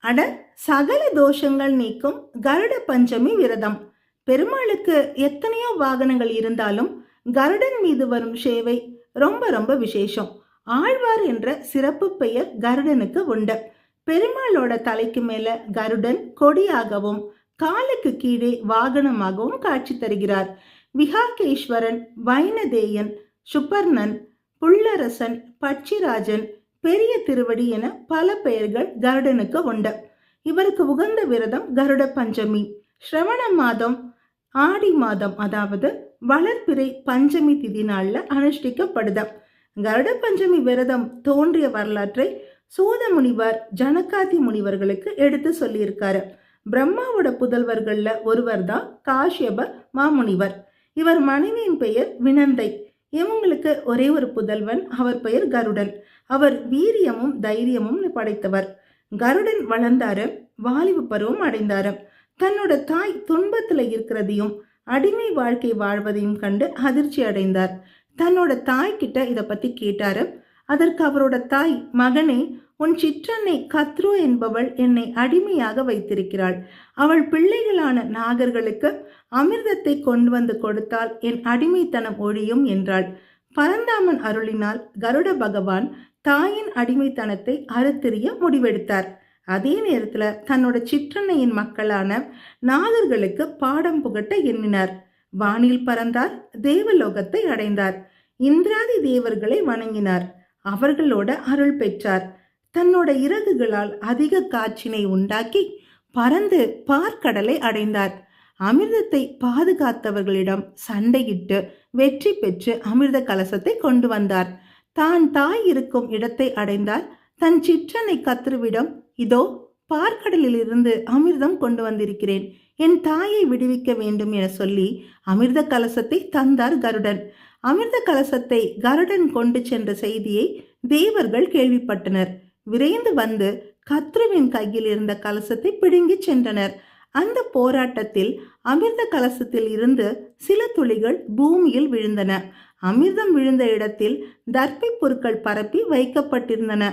அட, சகல தோஷங்கள் நீக்கும் கருட பஞ்சமி விரதம். பெருமாளுக்கு எத்தனையோ வாகனங்கள் இருந்தாலும் கருடன் மீது வரும் சேவை ரொம்ப ரொம்ப விசேஷம். ஆழ்வார் என்ற சிறப்பு பெயர் கருடனுக்கு உண்டு. பெருமாளோட தலைக்கு மேல கருடன் கொடியாகவும் காலுக்கு கீழே வாகனமாகவும் காட்சி தருகிறார். விஹாகேஸ்வரன், வைனதேயன், சுப்பர்ணன், புள்ளரசன், பட்சிராஜன், பெரிய திருவடி என பல பெயர்கள் கருடனுக்கு உண்டு. இவருக்கு உகந்த விரதம் கருட பஞ்சமி. ஸ்ரவண மாதம் ஆடி மாதம், அதாவது வளர்பிறை பஞ்சமி திதி நாள்ல அனுஷ்டிக்கப்படுது. கருட பஞ்சமி விரதம் தோன்றிய வரலாற்றை சூத முனிவர் ஜனகாதி முனிவர்களுக்கு எடுத்து சொல்லியிருக்காரு. பிரம்மாவோட புதல்வர்கள்ல ஒருவர் தான் காஷ்யப மாமுனிவர். இவர் மனைவியின் பெயர் வினந்தை. இவங்களுக்கு ஒரே ஒரு புதல்வன், அவர் பெயர் கருடன். அவர் வீரியமும் தைரியமும் படைத்தவர். கருடன் வளர்ந்தாரு, வாலிப பருவம் அடைந்தாரு. தன்னோட தாய் துன்பத்துல இருக்கிறதையும் அடிமை வாழ்க்கை வாழ்வதையும் கண்டு அதிர்ச்சி அடைந்தார். தன்னோட தாய் கிட்ட இத பத்தி கேட்டாரு. அதற்கு அவரோட தாய், மகனே, உன் சிற்றன்னை கத்ரு என்பவள் என்னை அடிமையாக வைத்திருக்கிறாள். அவள் பிள்ளைகளான நாகர்களுக்கு அமிர்தத்தை கொண்டு வந்து கொடுத்தால் என் அடிமைத்தனம் ஒழியும் என்றாள். பரந்தாமன் அருளினால் கருட பகவான் தாயின் அடிமைத்தனத்தை அறுத்தெறிய முடிவெடுத்தார். அதே நேரத்துல தன்னோட சிற்றன்னையின் மக்களான நாகர்களுக்கு பாடம் புகட்ட எண்ணினார். வானில் பறந்தார், தேவலோகத்தை அடைந்தார். இந்திராதி தேவர்களை வணங்கினார். அவர்களோட அருள் பெற்றார். தன்னோட இறகுகளால் அதிக காற்றினை உண்டாக்கி பறந்து பார்க்கடலை அடைந்தார். அமிர்தத்தை பாதுகாத்தவர்களிடம் சண்டையிட்டு வெற்றி பெற்று அமிர்த கலசத்தை கொண்டு வந்தார். தான் தாய் இருக்கும் இடத்தை அடைந்தார். தன் சிற்றனை கத்ருவிடம், இதோ பார்க்கடலில் இருந்து அமிர்தம் கொண்டு வந்திருக்கிறேன், என் தாயை விடுவிக்க வேண்டும் என சொல்லி அமிர்த கலசத்தை தந்தார் கருடன். அமிர்த கலசத்தை கருடன் கொண்டு சென்ற செய்தியை தேவர்கள் கேள்விப்பட்டனர். விரைந்து வந்து கத்ருவின் கையில் இருந்த கலசத்தை பிடுங்கி சென்றனர். அந்த போராட்டத்தில் அமிர்த கலசத்தில் இருந்து சில துளிகள் பூமியில் விழுந்தன. அமிர்தம் விழுந்த இடத்தில் தர்ப்பை பொருட்கள் பரப்பி வைக்கப்பட்டிருந்தன.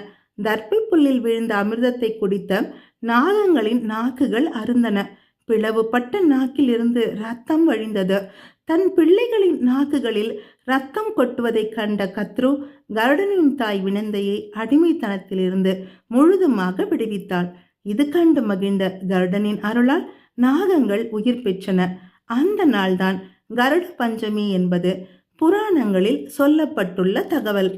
தர்ப்பை புல்லில் விழுந்த அமிர்தத்தை குடித்த நாகங்களின் நாக்குகள் அருந்தன. பிளவுபட்ட நாக்கில் இருந்து ரத்தம் வழிந்தது. தன் பிள்ளைகளின் நாக்குகளில் ரத்தம் கொட்டுவதை கண்ட கத்ரு கருடனின் தாய் வினந்தையை அடிமைத்தனத்திலிருந்து முழுதுமாக விடுவித்தாள். இது கண்டு மகிழ்ந்த கருடனின் அருளால் நாகங்கள் உயிர் பெற்றன. அந்த நாள்தான் கருட பஞ்சமி என்பது புராணங்களில் சொல்லப்பட்டுள்ள தகவல்.